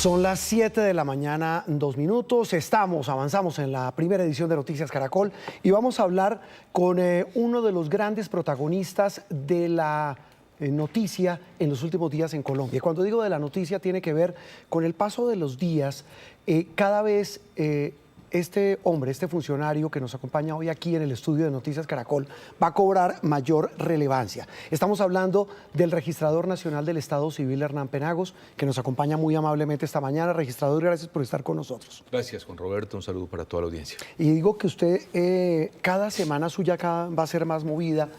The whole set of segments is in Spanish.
Son las 7 de la mañana, 2 minutos. Avanzamos en la primera edición de Noticias Caracol y vamos a hablar con uno de los grandes protagonistas de la noticia en los últimos días en Colombia. Cuando digo de la noticia, tiene que ver con el paso de los días. Cada vez este hombre, este funcionario que nos acompaña hoy aquí en el estudio de Noticias Caracol, va a cobrar mayor relevancia. Estamos hablando del Registrador Nacional del Estado Civil, Hernán Penagos, que nos acompaña muy amablemente esta mañana. Registrador, gracias por estar con nosotros. Gracias, Juan Roberto. Un saludo para toda la audiencia. Y digo que usted, cada semana suya va a ser más movida.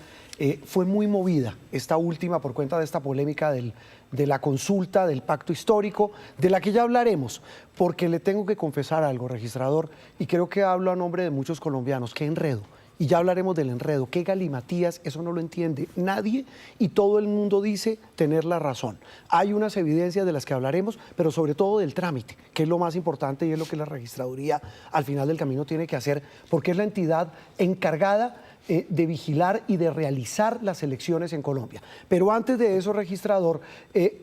Fue muy movida esta última por cuenta de esta polémica de la consulta, del pacto histórico, de la que ya hablaremos, porque le tengo que confesar algo, registrador, y creo que hablo a nombre de muchos colombianos. Qué enredo, y ya hablaremos del enredo, qué galimatías, eso no lo entiende nadie y todo el mundo dice tener la razón. Hay unas evidencias de las que hablaremos, pero sobre todo del trámite, que es lo más importante y es lo que la registraduría al final del camino tiene que hacer, porque es la entidad encargada de vigilar y de realizar las elecciones en Colombia. Pero antes de eso, registrador,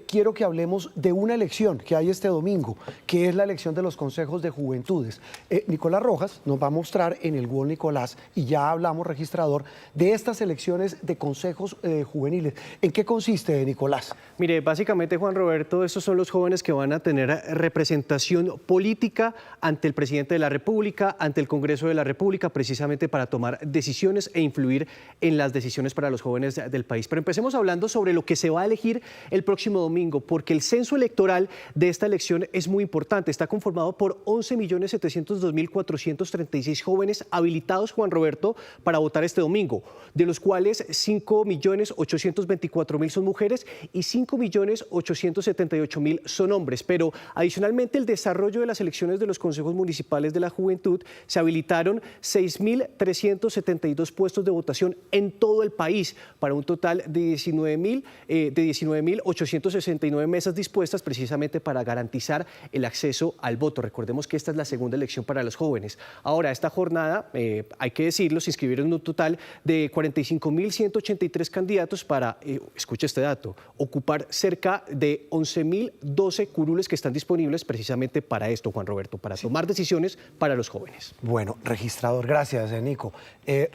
quiero que hablemos de una elección que hay este domingo, que es la elección de los consejos de juventudes. Nicolás Rojas nos va a mostrar en el Google Nicolás, y ya hablamos, registrador, de estas elecciones de consejos juveniles. ¿En qué consiste, Nicolás? Mire, básicamente, Juan Roberto, estos son los jóvenes que van a tener representación política ante el presidente de la República, ante el Congreso de la República, precisamente para tomar decisiones e influir en las decisiones para los jóvenes del país. Pero empecemos hablando sobre lo que se va a elegir el próximo domingo, porque el censo electoral de esta elección es muy importante. Está conformado por 11.702.436 jóvenes habilitados, Juan Roberto, para votar este domingo, de los cuales 5.824.000 son mujeres y 5.878.000 son hombres. Pero adicionalmente, el desarrollo de las elecciones de los consejos municipales de la juventud, se habilitaron 6.372 puestos de votación en todo el país, para un total de 19.869 mesas dispuestas precisamente para garantizar el acceso al voto. Recordemos que esta es la segunda elección para los jóvenes. Ahora, esta jornada, hay que decirlo, se inscribieron un total de 45.183 candidatos para, escuche este dato, ocupar cerca de 11.012 curules que están disponibles precisamente para esto, Juan Roberto, para tomar decisiones para los jóvenes. Bueno, registrador, gracias, Nico.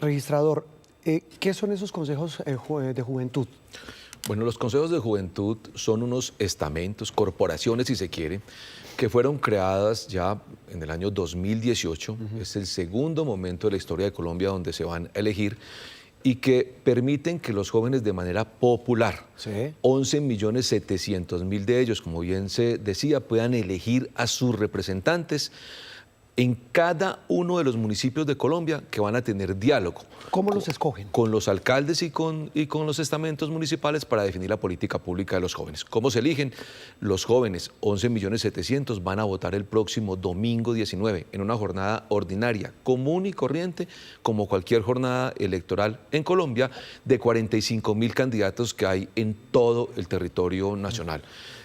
Registrador, ¿qué son esos consejos de juventud? Bueno, los consejos de juventud son unos estamentos, corporaciones si se quiere, que fueron creadas ya en el año 2018. Es el segundo momento de la historia de Colombia donde se van a elegir y que permiten que los jóvenes de manera popular, 11.700.000 de ellos, como bien se decía, puedan elegir a sus representantes en cada uno de los municipios de Colombia que van a tener diálogo. ¿Cómo los escogen? Con los alcaldes y con los estamentos municipales para definir la política pública de los jóvenes. ¿Cómo se eligen? Los jóvenes, 11.700.000, van a votar el próximo domingo 19 en una jornada ordinaria, común y corriente, como cualquier jornada electoral en Colombia, de 45.000 candidatos que hay en todo el territorio nacional.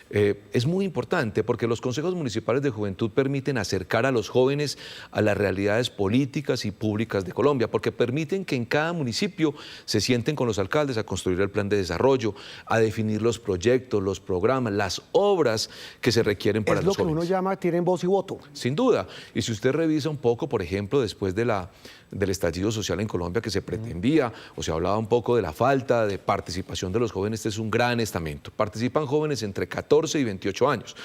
Es muy importante porque los consejos municipales de juventud permiten acercar a los jóvenes a las realidades políticas y públicas de Colombia, porque permiten que en cada municipio se sienten con los alcaldes a construir el plan de desarrollo, a definir los proyectos, los programas, las obras que se requieren para los jóvenes. Es lo que uno llama, tienen voz y voto. Sin duda. Y si usted revisa un poco, por ejemplo, después del estallido social en Colombia que se pretendía, o se hablaba un poco de la falta de participación de los jóvenes, este es un gran estamento. Participan jóvenes entre 14 y 28 años.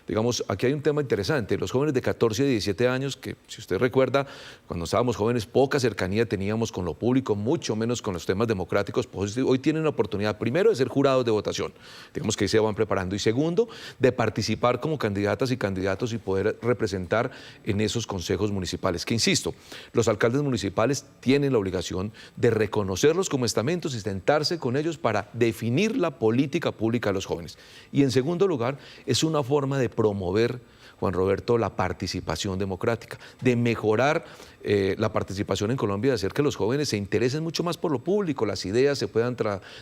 Digamos, aquí hay un tema interesante, los jóvenes de 14 y 17 años, que si usted recuerda, cuando estábamos jóvenes, poca cercanía teníamos con lo público, mucho menos con los temas democráticos, pues hoy tienen la oportunidad, primero, de ser jurados de votación, digamos que ahí se van preparando, y segundo, de participar como candidatas y candidatos y poder representar en esos consejos municipales, que insisto, los alcaldes municipales tienen la obligación de reconocerlos como estamentos y sentarse con ellos para definir la política pública de los jóvenes. Y en segundo lugar, es una forma de promover, Juan Roberto, la participación democrática, de mejorar la participación en Colombia, de hacer que los jóvenes se interesen mucho más por lo público, las ideas se puedan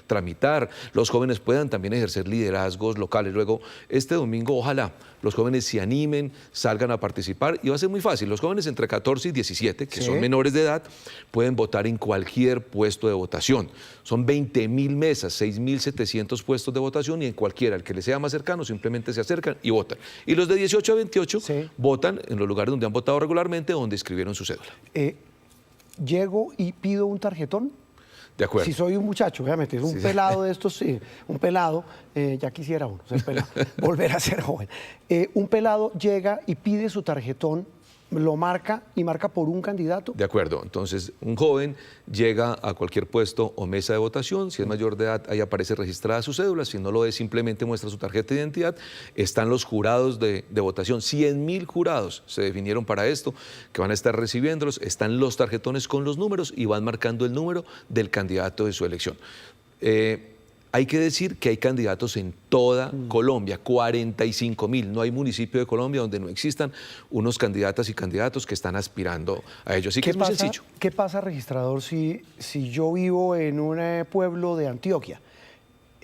tramitar, los jóvenes puedan también ejercer liderazgos locales. Luego, este domingo, ojalá los jóvenes se animen, salgan a participar y va a ser muy fácil. Los jóvenes entre 14 y 17, que son menores de edad, pueden votar en cualquier puesto de votación. Son 20.000 mesas, 6.700 puestos de votación y en cualquiera, el que les sea más cercano, simplemente se acercan y votan. Y los de 18 a 28 votan en los lugares donde han votado regularmente o donde inscribieron su cédula. Llego y pido un tarjetón. De acuerdo. Si soy un muchacho, obviamente, es un pelado de estos, un pelado, ya quisiera uno ser pelado, volver a ser joven. Un pelado llega y pide su tarjetón, lo marca y marca por un candidato. De acuerdo. Entonces, un joven llega a cualquier puesto o mesa de votación. Si es mayor de edad, ahí aparece registrada su cédula. Si no lo es, simplemente muestra su tarjeta de identidad. Están los jurados de votación. 100.000 jurados se definieron para esto, que van a estar recibiéndolos. Están los tarjetones con los números y van marcando el número del candidato de su elección. Hay que decir que hay candidatos en toda Colombia, 45.000. No hay municipio de Colombia donde no existan unos candidatas y candidatos que están aspirando a ello. Así que es muy sencillo. ¿Qué pasa, registrador, si yo vivo en un pueblo de Antioquia?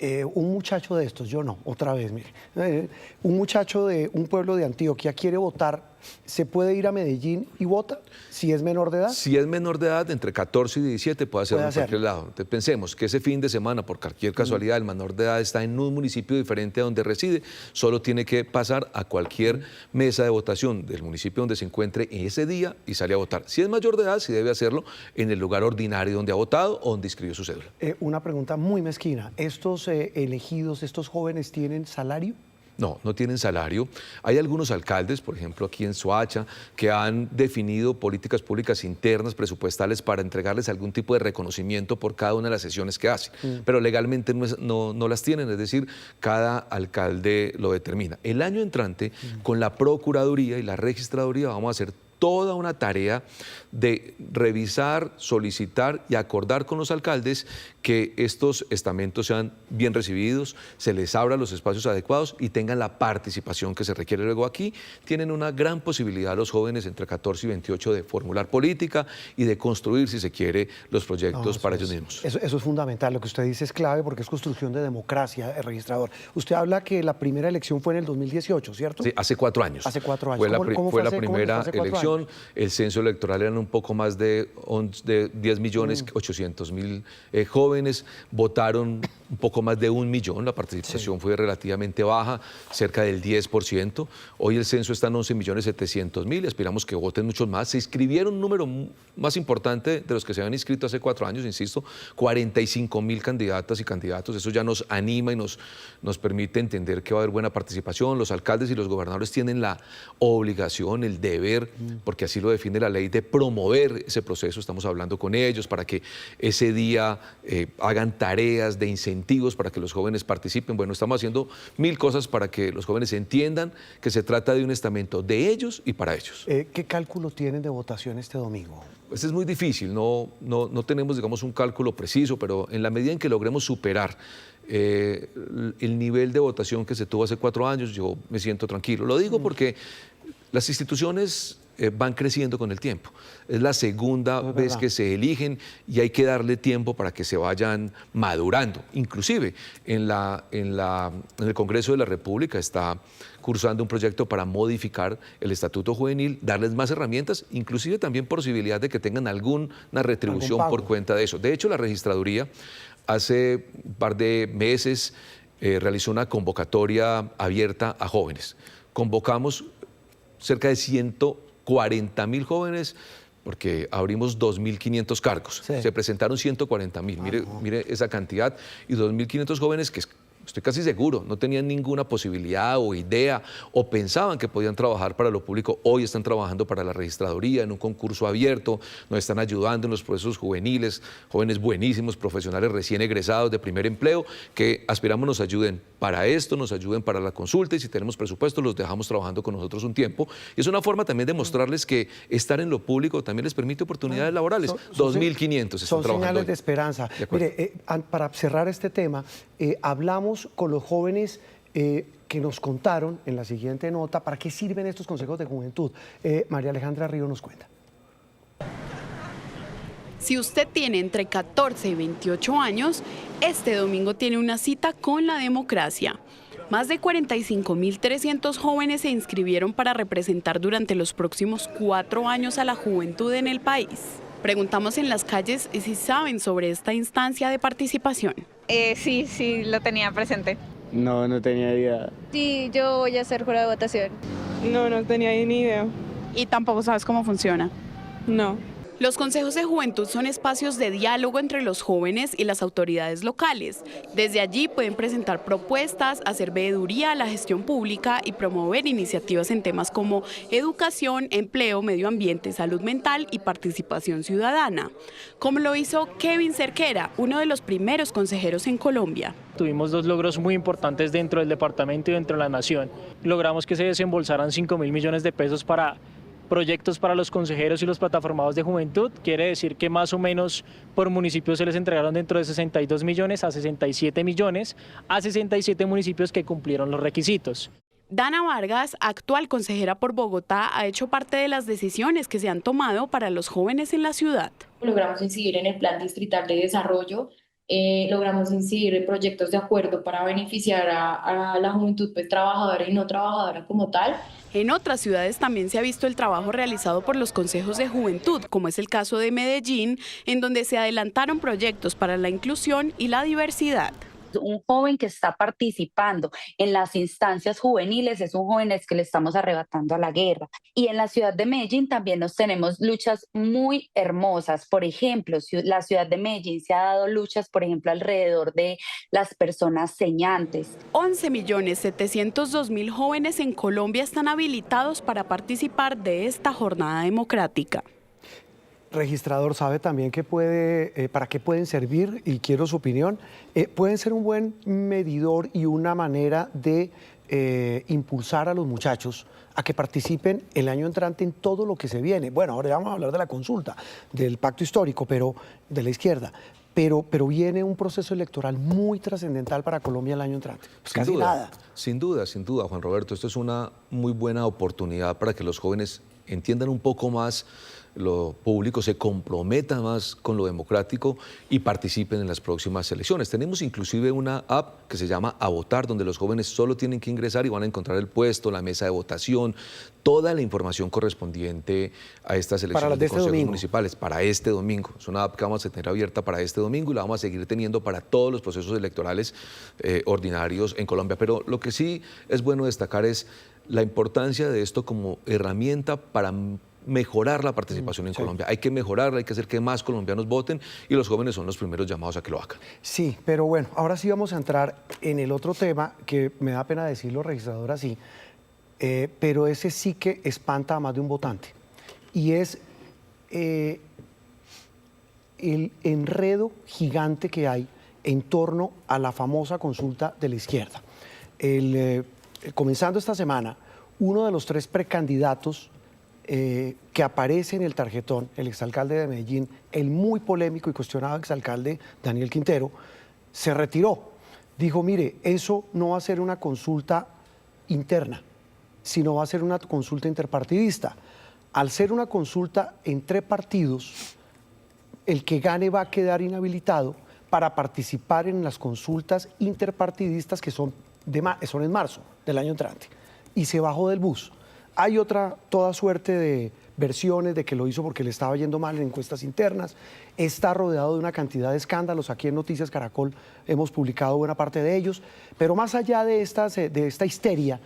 Un muchacho de estos, yo no, otra vez, mire, un muchacho de un pueblo de Antioquia quiere votar, ¿se puede ir a Medellín y vota si es menor de edad? Si es menor de edad, entre 14 y 17 puede hacerlo en cualquier lado. Entonces pensemos que ese fin de semana, por cualquier casualidad, el menor de edad está en un municipio diferente a donde reside, solo tiene que pasar a cualquier mesa de votación del municipio donde se encuentre ese día y sale a votar. Si es mayor de edad, sí debe hacerlo en el lugar ordinario donde ha votado o donde inscribió su cédula. Una pregunta muy mezquina. ¿Estos elegidos, estos jóvenes, tienen salario? No, no tienen salario. Hay algunos alcaldes, por ejemplo, aquí en Soacha, que han definido políticas públicas internas, presupuestales, para entregarles algún tipo de reconocimiento por cada una de las sesiones que hacen. Pero legalmente no las tienen, es decir, cada alcalde lo determina. El año entrante, con la Procuraduría y la Registraduría, vamos a hacer toda una tarea de revisar, solicitar y acordar con los alcaldes que estos estamentos sean bien recibidos, se les abran los espacios adecuados y tengan la participación que se requiere. Luego aquí tienen una gran posibilidad los jóvenes entre 14 y 28 de formular política y de construir, si se quiere, los proyectos para ellos mismos. Eso es fundamental, lo que usted dice es clave porque es construcción de democracia, el registrador. Usted habla que la primera elección fue en el 2018, ¿cierto? Sí, hace 4 años. Hace 4 años. Fue la primera elección. El censo electoral eran un poco más de 10.800.000 jóvenes, votaron un poco más de 1 millón, la participación fue relativamente baja, cerca del 10%. Hoy el censo está en 11.700.000 y aspiramos que voten muchos más. Se inscribieron un número más importante de los que se habían inscrito hace 4 años, insisto, 45.000 candidatas y candidatos. Eso ya nos anima y nos permite entender que va a haber buena participación. Los alcaldes y los gobernadores tienen la obligación, el deber, porque así lo define la ley, de promover ese proceso. Estamos hablando con ellos para que ese día hagan tareas de incentivos para que los jóvenes participen. Bueno, estamos haciendo 1000 cosas para que los jóvenes entiendan que se trata de un estamento de ellos y para ellos. ¿Qué cálculo tienen de votación este domingo? Pues es muy difícil, no tenemos, digamos, un cálculo preciso, pero en la medida en que logremos superar el nivel de votación que se tuvo hace 4 años, yo me siento tranquilo. Lo digo porque las instituciones van creciendo con el tiempo. Es la segunda vez que se eligen y hay que darle tiempo para que se vayan madurando. Inclusive en el Congreso de la República está cursando un proyecto para modificar el Estatuto Juvenil, darles más herramientas, inclusive también posibilidad de que tengan alguna retribución por cuenta de eso. De hecho, la Registraduría hace un par de meses realizó una convocatoria abierta a jóvenes. Convocamos cerca de 140.000 jóvenes porque abrimos 2.500 cargos. Se presentaron 140.000, mire esa cantidad, y 2.500 jóvenes que estoy casi seguro, no tenían ninguna posibilidad o idea o pensaban que podían trabajar para lo público. Hoy están trabajando para la Registraduría en un concurso abierto, nos están ayudando en los procesos juveniles, jóvenes buenísimos, profesionales recién egresados de primer empleo, que aspiramos nos ayuden para esto, nos ayuden para la consulta y si tenemos presupuesto los dejamos trabajando con nosotros un tiempo. Y es una forma también de mostrarles que estar en lo público también les permite oportunidades laborales. 2.500 están trabajando. Son señales hoy. de esperanza. Mire, para cerrar este tema, hablamos con los jóvenes que nos contaron en la siguiente nota para qué sirven estos consejos de juventud. María Alejandra Río nos cuenta. Si usted tiene entre 14 y 28 años, este domingo tiene una cita con la democracia. Más de 45.300 jóvenes se inscribieron para representar durante los próximos 4 años a la juventud en el país. Preguntamos en las calles si saben sobre esta instancia de participación. Sí, lo tenía presente. No tenía idea. Sí, yo voy a ser jurado de votación. No tenía ni idea. ¿Y tampoco sabes cómo funciona? No. Los consejos de juventud son espacios de diálogo entre los jóvenes y las autoridades locales. Desde allí pueden presentar propuestas, hacer veeduría a la gestión pública y promover iniciativas en temas como educación, empleo, medio ambiente, salud mental y participación ciudadana, como lo hizo Kevin Cerquera, uno de los primeros consejeros en Colombia. Tuvimos 2 logros muy importantes dentro del departamento y dentro de la nación. Logramos que se desembolsaran 5.000 millones de pesos para proyectos para los consejeros y los plataformados de juventud. Quiere decir que más o menos por municipio se les entregaron dentro de 62 millones a 67 millones a 67 municipios que cumplieron los requisitos. Dana Vargas, actual consejera por Bogotá, ha hecho parte de las decisiones que se han tomado para los jóvenes en la ciudad. Logramos incidir en el Plan Distrital de Desarrollo, logramos incidir en proyectos de acuerdo para beneficiar a la juventud pues, trabajadora y no trabajadora como tal. En otras ciudades también se ha visto el trabajo realizado por los consejos de juventud, como es el caso de Medellín, en donde se adelantaron proyectos para la inclusión y la diversidad. Un joven que está participando en las instancias juveniles es un joven al que le estamos arrebatando a la guerra. Y en la ciudad de Medellín también nos tenemos luchas muy hermosas. Por ejemplo, la ciudad de Medellín se ha dado luchas, por ejemplo, alrededor de las personas señantes. 11.702.000 jóvenes en Colombia están habilitados para participar de esta jornada democrática. Registrador, sabe también que para qué pueden servir, y quiero su opinión, pueden ser un buen medidor y una manera de impulsar a los muchachos a que participen el año entrante en todo lo que se viene. Bueno, ahora ya vamos a hablar de la consulta, del pacto histórico, pero de la izquierda. Pero viene un proceso electoral muy trascendental para Colombia el año entrante. Pues casi nada. Sin duda, Juan Roberto. Esto es una muy buena oportunidad para que los jóvenes entiendan un poco más lo público, se comprometa más con lo democrático y participen en las próximas elecciones. Tenemos inclusive una app que se llama A Votar, donde los jóvenes solo tienen que ingresar y van a encontrar el puesto, la mesa de votación, toda la información correspondiente a estas elecciones de consejos municipales para este domingo. Es una app que vamos a tener abierta para este domingo y la vamos a seguir teniendo para todos los procesos electorales ordinarios en Colombia. Pero lo que sí es bueno destacar es la importancia de esto como herramienta para mejorar la participación en Colombia. Hay que mejorarla, hay que hacer que más colombianos voten y los jóvenes son los primeros llamados a que lo hagan. Sí, pero bueno, ahora sí vamos a entrar en el otro tema que me da pena decirlo, registrador, así, pero ese sí que espanta a más de un votante y es el enredo gigante que hay en torno a la famosa consulta de la izquierda. Comenzando esta semana, uno de los 3 precandidatos que aparece en el tarjetón, el exalcalde de Medellín, el muy polémico y cuestionado exalcalde Daniel Quintero, se retiró. Dijo, mire, eso no va a ser una consulta interna, sino va a ser una consulta interpartidista. Al ser una consulta entre partidos, el que gane va a quedar inhabilitado para participar en las consultas interpartidistas que son en marzo del año entrante. Y se bajó del bus. Hay toda suerte de versiones de que lo hizo porque le estaba yendo mal en encuestas internas. Está rodeado de una cantidad de escándalos. Aquí en Noticias Caracol hemos publicado buena parte de ellos. Pero más allá de esta histeria,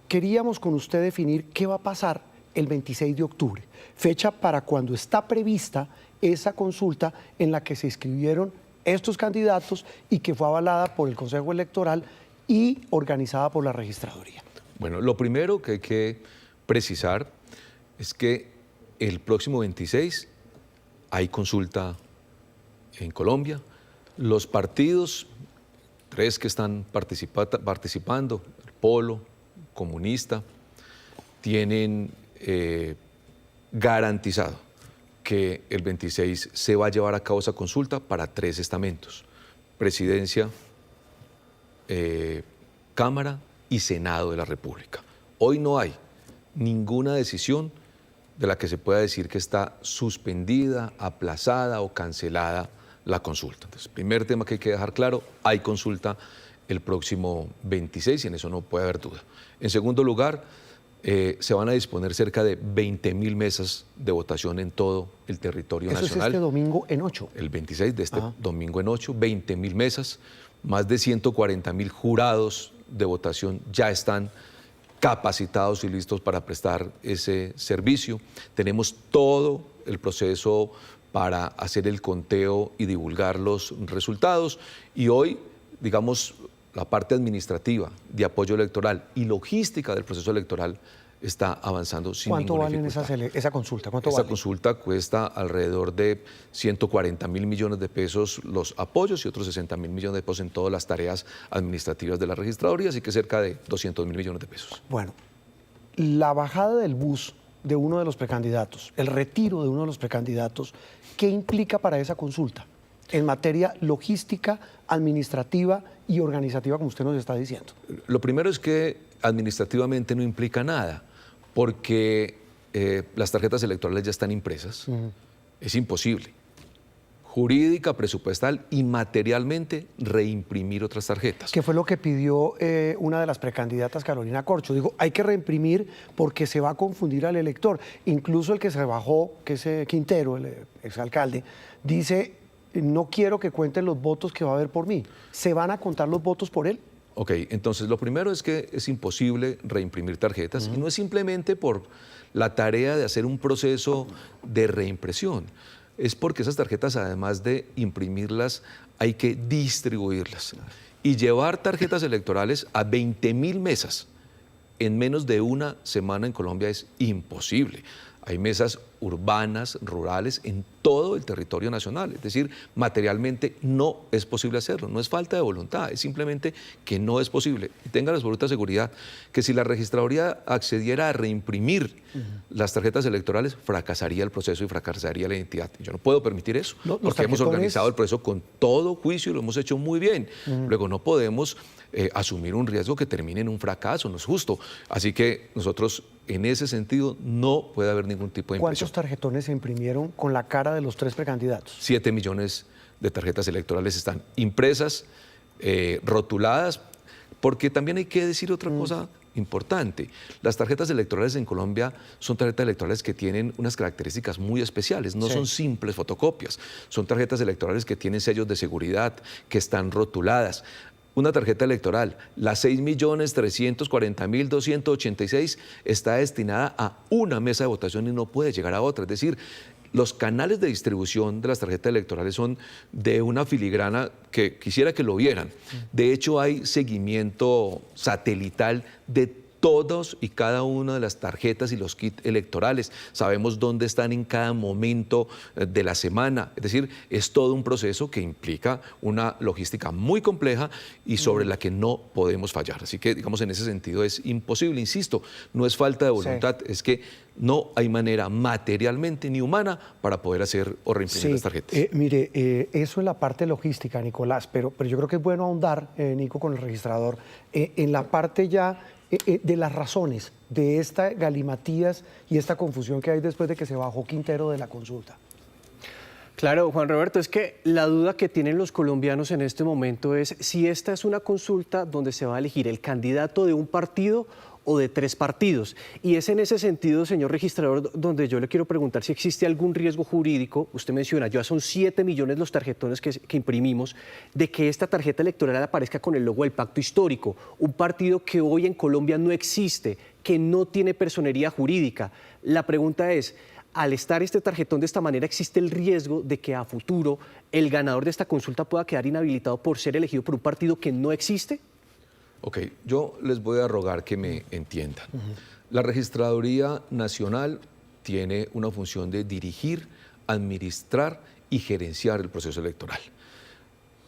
queríamos con usted definir qué va a pasar el 26 de octubre, fecha para cuando está prevista esa consulta en la que se inscribieron estos candidatos y que fue avalada por el Consejo Electoral y organizada por la Registraduría. Bueno, lo primero que hay que precisar es que el próximo 26 hay consulta en Colombia. Los partidos, 3 que están participando, el Polo, Comunista, tienen garantizado que el 26 se va a llevar a cabo esa consulta para 3 estamentos: presidencia, Cámara y Senado de la República. Hoy no hay ninguna decisión de la que se pueda decir que está suspendida, aplazada o cancelada la consulta. Entonces, primer tema que hay que dejar claro, hay consulta el próximo 26 y en eso no puede haber duda. En segundo lugar, se van a disponer cerca de 20.000 mesas de votación en todo el territorio nacional. Eso es este domingo en 8. El 26 de este domingo en 8, 20.000 mesas, más de 140.000 jurados de votación ya están capacitados y listos para prestar ese servicio. Tenemos todo el proceso para hacer el conteo y divulgar los resultados y hoy, digamos, la parte administrativa de apoyo electoral y logística del proceso electoral está avanzando sin ninguna dificultad. ¿Cuánto vale esa consulta? Esa consulta cuesta alrededor de 140.000 millones de pesos los apoyos y otros 60.000 millones de pesos en todas las tareas administrativas de la registraduría, así que cerca de 200.000 millones de pesos. Bueno, la bajada del bus de uno de los precandidatos, el retiro de uno de los precandidatos, ¿qué implica para esa consulta en materia logística, administrativa y organizativa, como usted nos está diciendo? Lo primero es que administrativamente no implica nada, porque las tarjetas electorales ya están impresas. Es imposible, jurídica, presupuestal y materialmente, reimprimir otras tarjetas. ¿Qué fue lo que pidió una de las precandidatas, Carolina Corcho? Digo, hay que reimprimir porque se va a confundir al elector. Incluso el que se bajó, que es Quintero, el exalcalde, dice: no quiero que cuenten los votos que va a haber por mí. ¿Se van a contar los votos por él? Ok, entonces lo primero es que es imposible reimprimir tarjetas y no es simplemente por la tarea de hacer un proceso de reimpresión, es porque esas tarjetas, además de imprimirlas, hay que distribuirlas. Y llevar tarjetas electorales a 20.000 mesas en menos de una semana en Colombia es imposible. Hay mesas urbanas, rurales, en todo el territorio nacional. Es decir, materialmente no es posible hacerlo. No es falta de voluntad, es simplemente que no es posible. Y tenga la absoluta seguridad que si la registraduría accediera a reimprimir las tarjetas electorales, fracasaría el proceso y fracasaría la identidad. Yo no puedo permitir eso, porque hemos organizado el proceso con todo juicio y lo hemos hecho muy bien. Luego no podemos asumir un riesgo que termine en un fracaso, no es justo. Así que nosotros, en ese sentido, no puede haber ningún tipo de impresión. ¿Cuántos tarjetones se imprimieron con la cara de los 3 precandidatos? 7 millones de tarjetas electorales están impresas, rotuladas, porque también hay que decir otra cosa importante. Las tarjetas electorales en Colombia son tarjetas electorales que tienen unas características muy especiales, no son simples fotocopias, son tarjetas electorales que tienen sellos de seguridad, que están rotuladas. Una tarjeta electoral, la 6.340.286, está destinada a una mesa de votación y no puede llegar a otra. Es decir, los canales de distribución de las tarjetas electorales son de una filigrana que quisiera que lo vieran. De hecho, hay seguimiento satelital de todos y cada una de las tarjetas y los kits electorales. Sabemos dónde están en cada momento de la semana. Es decir, es todo un proceso que implica una logística muy compleja y sobre la que no podemos fallar. Así que, digamos, en ese sentido es imposible. Insisto, no es falta de voluntad, es que no hay manera materialmente ni humana para poder hacer o reimprimir las tarjetas. Mire, eso en la parte logística, Nicolás, pero yo creo que es bueno ahondar, Nico, con el registrador, en la parte ya de las razones de esta galimatías y esta confusión que hay después de que se bajó Quintero de la consulta. Claro, Juan Roberto, es que la duda que tienen los colombianos en este momento es si esta es una consulta donde se va a elegir el candidato de un partido o de 3 partidos. Y es en ese sentido, señor registrador, donde yo le quiero preguntar si existe algún riesgo jurídico. Usted menciona, ya son 7 millones los tarjetones que imprimimos, de que esta tarjeta electoral aparezca con el logo del Pacto Histórico, un partido que hoy en Colombia no existe, que no tiene personería jurídica. La pregunta es, al estar este tarjetón de esta manera, ¿existe el riesgo de que a futuro el ganador de esta consulta pueda quedar inhabilitado por ser elegido por un partido que no existe? Ok, yo les voy a rogar que me entiendan. La Registraduría Nacional tiene una función de dirigir, administrar y gerenciar el proceso electoral.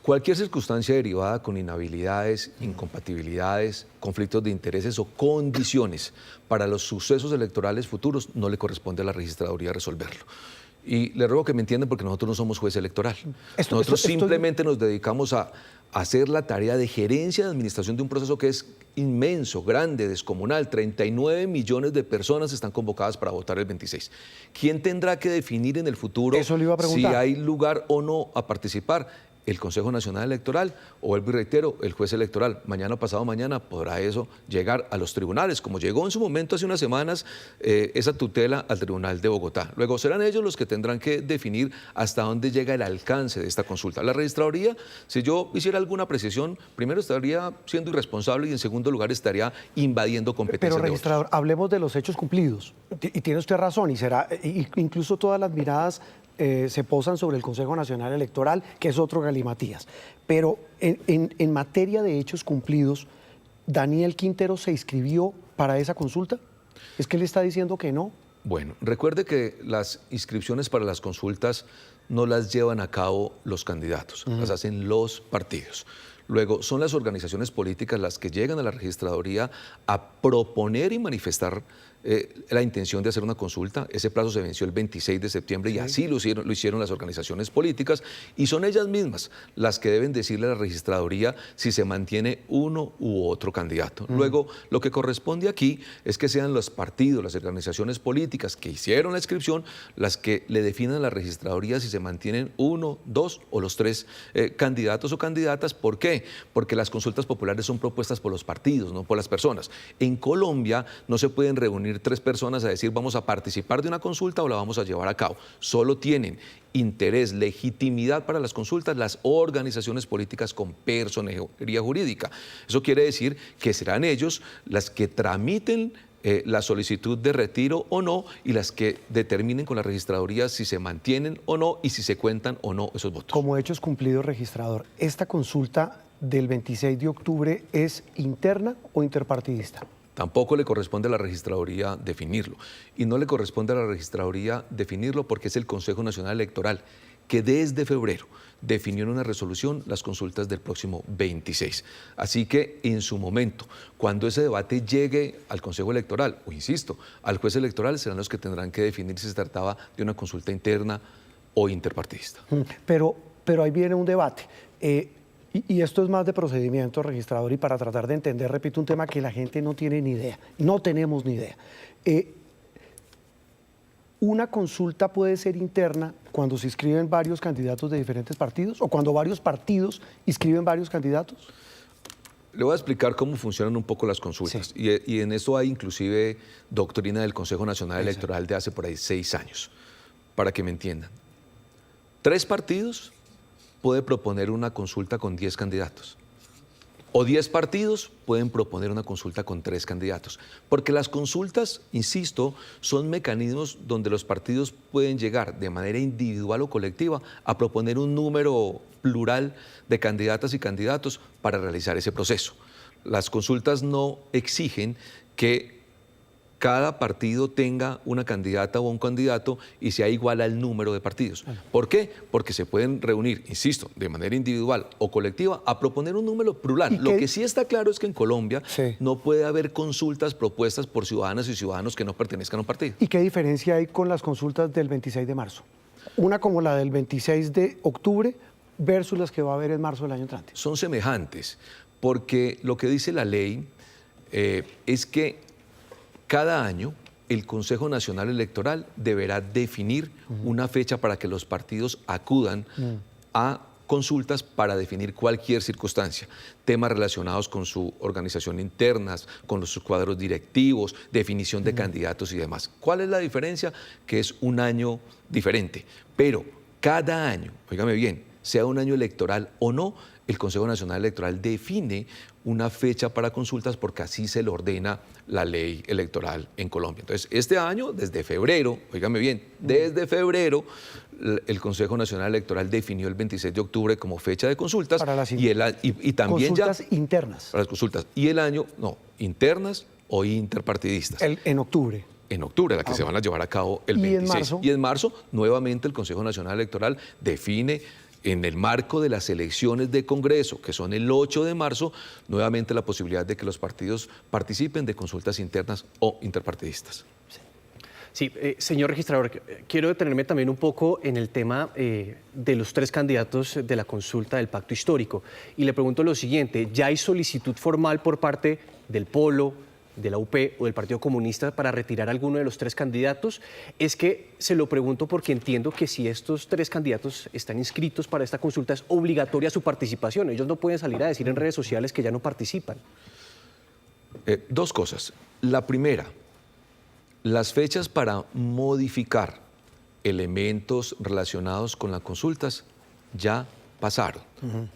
Cualquier circunstancia derivada con inhabilidades, incompatibilidades, conflictos de intereses o condiciones para los sucesos electorales futuros no le corresponde a la Registraduría resolverlo. Y le ruego que me entiendan porque nosotros no somos juez electoral. Nosotros esto- simplemente nos dedicamos a hacer la tarea de gerencia de administración de un proceso que es inmenso, grande, descomunal. 39 millones de personas están convocadas para votar el 26. ¿Quién tendrá que definir en el futuro Eso le iba a si preguntar. hay lugar o no a participar? El Consejo Nacional Electoral o, vuelvo y reitero, el juez electoral. Mañana o pasado mañana podrá eso llegar a los tribunales, como llegó en su momento hace unas semanas esa tutela al Tribunal de Bogotá. Luego serán ellos los que tendrán que definir hasta dónde llega el alcance de esta consulta. La registraduría, si yo hiciera alguna apreciación, primero estaría siendo irresponsable y en segundo lugar estaría invadiendo competencias Pero de registrador, hablemos de los hechos cumplidos. Y tiene usted razón, y será, incluso todas las miradas se posan sobre el Consejo Nacional Electoral, que es otro galimatías. Pero en materia de hechos cumplidos, ¿Daniel Quintero se inscribió para esa consulta? ¿Es que él está diciendo que no? Bueno, recuerde que las inscripciones para las consultas no las llevan a cabo los candidatos, las hacen los partidos. Luego, son las organizaciones políticas las que llegan a la registraduría a proponer y manifestar la intención de hacer una consulta. Ese plazo se venció el 26 de septiembre y así lo hicieron las organizaciones políticas y son ellas mismas las que deben decirle a la registraduría si se mantiene uno u otro candidato. Luego, lo que corresponde aquí es que sean los partidos, las organizaciones políticas que hicieron la inscripción las que le definan a la registraduría si se mantienen uno, dos o los tres candidatos o candidatas. ¿Por qué? Porque las consultas populares son propuestas por los partidos, no por las personas. En Colombia no se pueden reunir tres personas a decir vamos a participar de una consulta o la vamos a llevar a cabo. Solo tienen interés, legitimidad para las consultas las organizaciones políticas con personería jurídica. Eso quiere decir que serán ellos las que tramiten la solicitud de retiro o no y las que determinen con la registraduría si se mantienen o no y si se cuentan o no esos votos. Como hechos cumplidos, registrador, ¿esta consulta del 26 de octubre es interna o interpartidista? Tampoco le corresponde a la registraduría definirlo. Y no le corresponde a la registraduría definirlo porque es el Consejo Nacional Electoral que desde febrero definió en una resolución las consultas del próximo 26. Así que en su momento, cuando ese debate llegue al Consejo Electoral, o insisto, al juez electoral, serán los que tendrán que definir si se trataba de una consulta interna o interpartidista. Pero ahí viene un debate. Y esto es más de procedimiento, registrador, y para tratar de entender, repito, un tema que la gente no tiene ni idea, no tenemos ni idea. ¿Una consulta puede ser interna cuando se inscriben varios candidatos de diferentes partidos o cuando varios partidos inscriben varios candidatos? Le voy a explicar cómo funcionan un poco las consultas. Sí. Y en eso hay inclusive doctrina del Consejo Nacional Electoral de hace por ahí 6 años, para que me entiendan. 3 partidos puede proponer una consulta con 10 candidatos. O 10 partidos pueden proponer una consulta con 3 candidatos. Porque las consultas, insisto, son mecanismos donde los partidos pueden llegar de manera individual o colectiva a proponer un número plural de candidatas y candidatos para realizar ese proceso. Las consultas no exigen que cada partido tenga una candidata o un candidato y sea igual al número de partidos. ¿Por qué? Porque se pueden reunir, insisto, de manera individual o colectiva a proponer un número plural. Lo que sí está claro es que en Colombia no puede haber consultas propuestas por ciudadanas y ciudadanos que no pertenezcan a un partido. ¿Y qué diferencia hay con las consultas del 26 de marzo? Una como la del 26 de octubre versus las que va a haber en marzo del año entrante. Son semejantes, porque lo que dice la ley es que cada año el Consejo Nacional Electoral deberá definir una fecha para que los partidos acudan a consultas para definir cualquier circunstancia, temas relacionados con su organización interna, con sus cuadros directivos, definición de candidatos y demás. ¿Cuál es la diferencia? Que es un año diferente, pero cada año, óigame bien, sea un año electoral o no, el Consejo Nacional Electoral define una fecha para consultas porque así se le ordena la ley electoral en Colombia. Entonces, este año, desde febrero, óigame bien, desde febrero, el Consejo Nacional Electoral definió el 26 de octubre como fecha de consultas para las y también consultas internas. Para las consultas. Y el año, no, internas o interpartidistas. En octubre. En octubre, la que se van a llevar a cabo el 26. Y en marzo, nuevamente, el Consejo Nacional Electoral define en el marco de las elecciones de Congreso, que son el 8 de marzo, nuevamente la posibilidad de que los partidos participen de consultas internas o interpartidistas. Sí, señor registrador, quiero detenerme también un poco en el tema de los 3 candidatos de la consulta del pacto histórico. Y le pregunto lo siguiente, ¿ya hay solicitud formal por parte del Polo, de la UP o del Partido Comunista para retirar alguno de los 3 candidatos? Es que se lo pregunto porque entiendo que si estos 3 candidatos están inscritos para esta consulta es obligatoria su participación. Ellos no pueden salir a decir en redes sociales que ya no participan. 2 cosas. La primera, las fechas para modificar elementos relacionados con las consultas ya pasaron.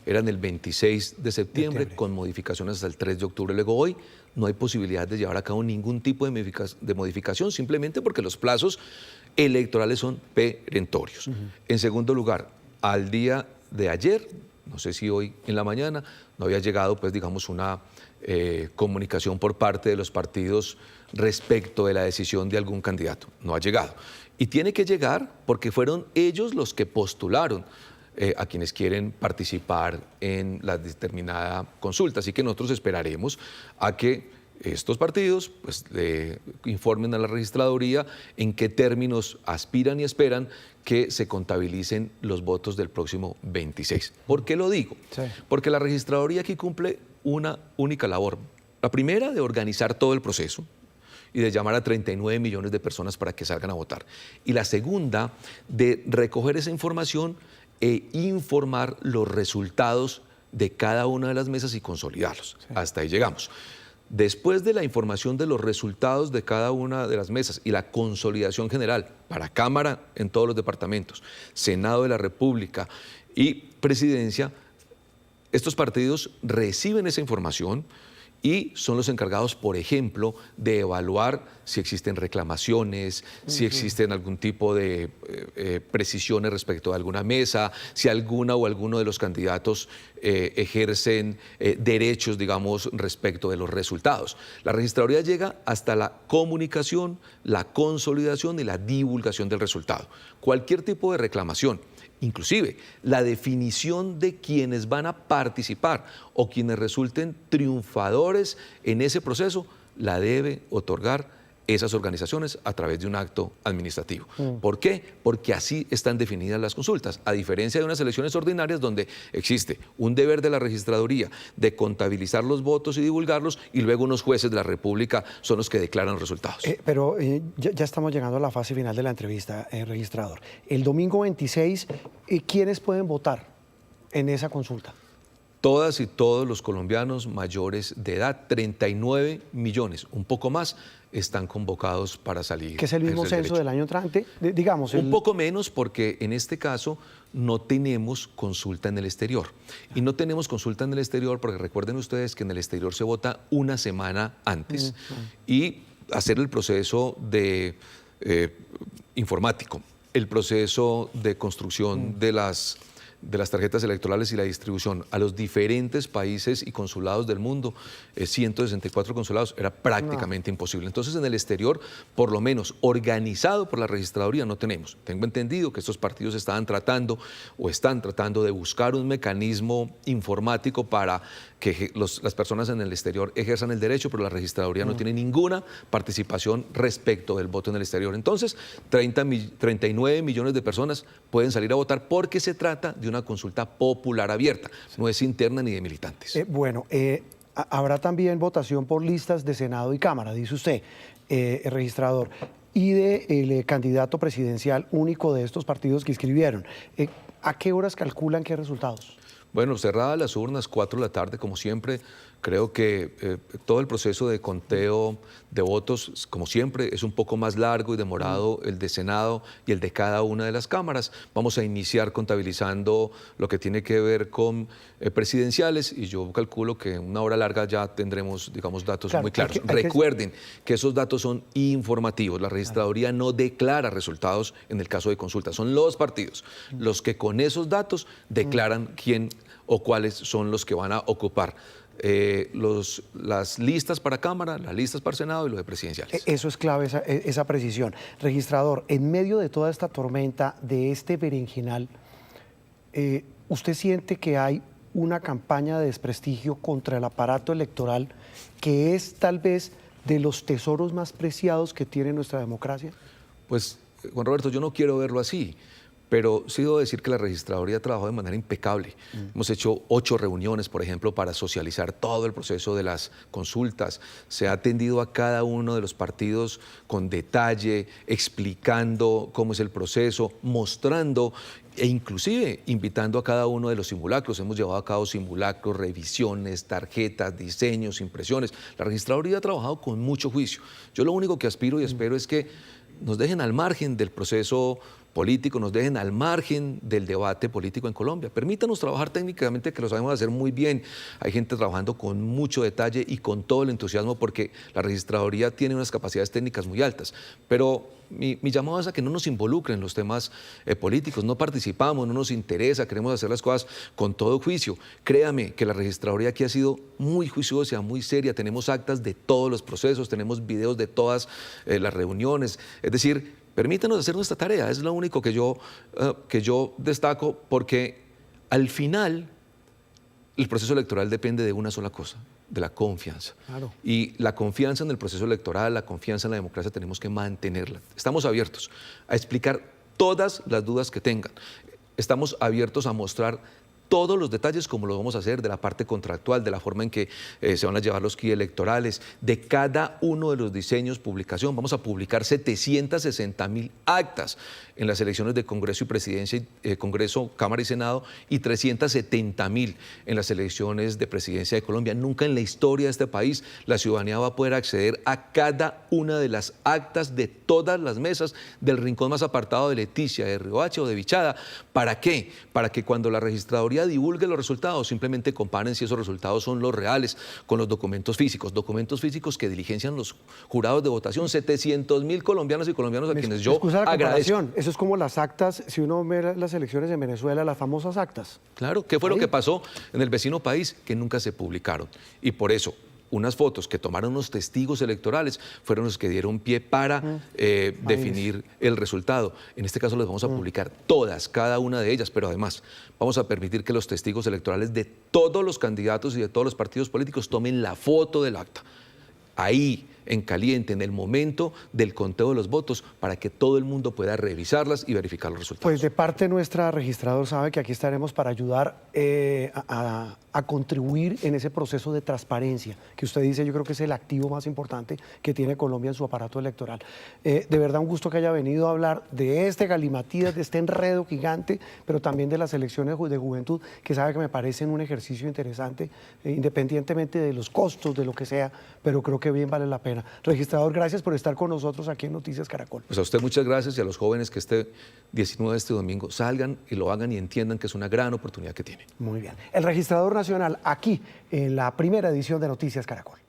Eran el 26 de septiembre con modificaciones hasta el 3 de octubre. Luego hoy no hay posibilidad de llevar a cabo ningún tipo de modificación simplemente porque los plazos electorales son perentorios. En segundo lugar, al día de ayer, no sé si hoy en la mañana, no había llegado, pues digamos, una comunicación por parte de los partidos respecto de la decisión de algún candidato. No ha llegado. Y tiene que llegar porque fueron ellos los que postularon a quienes quieren participar en la determinada consulta. Así que nosotros esperaremos a que estos partidos pues, le informen a la registraduría en qué términos aspiran y esperan que se contabilicen los votos del próximo 26. ¿Por qué lo digo? Sí. Porque la registraduría aquí cumple una única labor. La primera, de organizar todo el proceso y de llamar a 39 millones de personas para que salgan a votar. Y la segunda, de recoger esa información e informar los resultados de cada una de las mesas y consolidarlos. Sí. Hasta ahí llegamos. Después de la información de los resultados de cada una de las mesas y la consolidación general para Cámara en todos los departamentos, Senado de la República y Presidencia, estos partidos reciben esa información y son los encargados, por ejemplo, de evaluar si existen reclamaciones, si existen algún tipo de precisiones respecto a alguna mesa, si alguna o alguno de los candidatos ejercen derechos, digamos, respecto de los resultados. La registraduría llega hasta la comunicación, la consolidación y la divulgación del resultado. Cualquier tipo de reclamación, inclusive la definición de quienes van a participar o quienes resulten triunfadores en ese proceso, la debe otorgar esas organizaciones a través de un acto administrativo. ¿Por qué? Porque así están definidas las consultas, a diferencia de unas elecciones ordinarias donde existe un deber de la registraduría de contabilizar los votos y divulgarlos y luego unos jueces de la República son los que declaran los resultados. Pero ya estamos llegando a la fase final de la entrevista, registrador. El domingo 26, ¿quiénes pueden votar en esa consulta? Todas y todos los colombianos mayores de edad, 39 millones, un poco más, están convocados para salir. ¿Que es el mismo censo del año entrante? Digamos. Un poco menos porque en este caso no tenemos consulta en el exterior. Y no tenemos consulta en el exterior porque recuerden ustedes que en el exterior se vota una semana antes y hacer el proceso de informático, el proceso de construcción de las tarjetas electorales y la distribución a los diferentes países y consulados del mundo, 164 consulados, era prácticamente imposible. Entonces, en el exterior, por lo menos organizado por la registraduría, no tenemos. Tengo entendido que estos partidos están tratando de buscar un mecanismo informático para que las personas en el exterior ejerzan el derecho, pero la registraduría no tiene ninguna participación respecto del voto en el exterior. Entonces, 39 millones de personas pueden salir a votar porque se trata de una consulta popular abierta, no es interna ni de militantes. Habrá también votación por listas de Senado y Cámara, dice usted, registrador, y del candidato presidencial único de estos partidos que inscribieron. ¿A qué horas calculan qué resultados? Bueno, cerradas las urnas, 4 de la tarde, como siempre. Creo que todo el proceso de conteo de votos, como siempre, es un poco más largo y demorado el de Senado y el de cada una de las cámaras. Vamos a iniciar contabilizando lo que tiene que ver con presidenciales y yo calculo que en una hora larga ya tendremos, digamos, datos muy claros. Recuerden que esos datos son informativos. La registraduría no declara resultados en el caso de consulta. Son los partidos los que con esos datos declaran quién o cuáles son los que van a ocupar las listas para Cámara, las listas para Senado y los de presidenciales. Eso es clave, esa precisión. Registrador, en medio de toda esta tormenta, de este berenjenal, ¿usted siente que hay una campaña de desprestigio contra el aparato electoral que es tal vez de los tesoros más preciados que tiene nuestra democracia? Pues, Juan Roberto, yo no quiero verlo así. Pero sí debo decir que la registraduría ha trabajado de manera impecable. Hemos hecho 8 reuniones, por ejemplo, para socializar todo el proceso de las consultas. Se ha atendido a cada uno de los partidos con detalle, explicando cómo es el proceso, mostrando e inclusive invitando a cada uno de los simulacros. Hemos llevado a cabo simulacros, revisiones, tarjetas, diseños, impresiones. La registraduría ha trabajado con mucho juicio. Yo lo único que aspiro y espero es que nos dejen al margen del proceso político, nos dejen al margen del debate político en Colombia. Permítanos trabajar técnicamente, que lo sabemos hacer muy bien. Hay gente trabajando con mucho detalle y con todo el entusiasmo, porque la registraduría tiene unas capacidades técnicas muy altas. Pero mi llamado es a que no nos involucren en los temas políticos. No participamos, no nos interesa, queremos hacer las cosas con todo juicio. Créame que la registraduría aquí ha sido muy juiciosa, muy seria. Tenemos actas de todos los procesos, tenemos videos de todas las reuniones. Es decir, permítanos hacer nuestra tarea, es lo único que yo destaco, porque al final el proceso electoral depende de una sola cosa, de la confianza. Claro. Y la confianza en el proceso electoral, la confianza en la democracia, tenemos que mantenerla. Estamos abiertos a explicar todas las dudas que tengan. Estamos abiertos a mostrar todos los detalles, como lo vamos a hacer, de la parte contractual, de la forma en que se van a llevar los kits electorales, de cada uno de los diseños, publicación. Vamos a publicar 760.000 actas en las elecciones de Congreso y Presidencia, Congreso, Cámara y Senado, y 370.000 en las elecciones de Presidencia de Colombia. Nunca en la historia de este país la ciudadanía va a poder acceder a cada una de las actas de todas las mesas, del rincón más apartado de Leticia, de Riohacha o de Vichada. ¿Para qué? Para que cuando la registraduría divulgue los resultados, simplemente comparen si esos resultados son los reales con los documentos físicos que diligencian los jurados de votación. 700.000 colombianos y colombianos a quienes yo agradezco. Eso es como las actas, si uno ve las elecciones en Venezuela, las famosas actas. Claro, ¿qué fue lo que pasó en el vecino país? Que nunca se publicaron. Y por eso, unas fotos que tomaron los testigos electorales fueron los que dieron pie para definir el resultado. En este caso les vamos a publicar todas, cada una de ellas, pero además vamos a permitir que los testigos electorales de todos los candidatos y de todos los partidos políticos tomen la foto del acta. Ahí, en caliente, en el momento del conteo de los votos, para que todo el mundo pueda revisarlas y verificar los resultados. Pues de parte nuestra, registrador sabe que aquí estaremos para ayudar a contribuir en ese proceso de transparencia, que usted dice, yo creo que es el activo más importante que tiene Colombia en su aparato electoral. De verdad, un gusto que haya venido a hablar de este galimatías, de este enredo gigante, pero también de las elecciones de juventud, que sabe que me parecen un ejercicio interesante, independientemente de los costos, de lo que sea, pero creo que bien vale la pena. Registrador, gracias por estar con nosotros aquí en Noticias Caracol. Pues a usted muchas gracias, y a los jóvenes que este 19 de este domingo salgan y lo hagan y entiendan que es una gran oportunidad que tienen. Muy bien. El registrador nacional aquí en la primera edición de Noticias Caracol.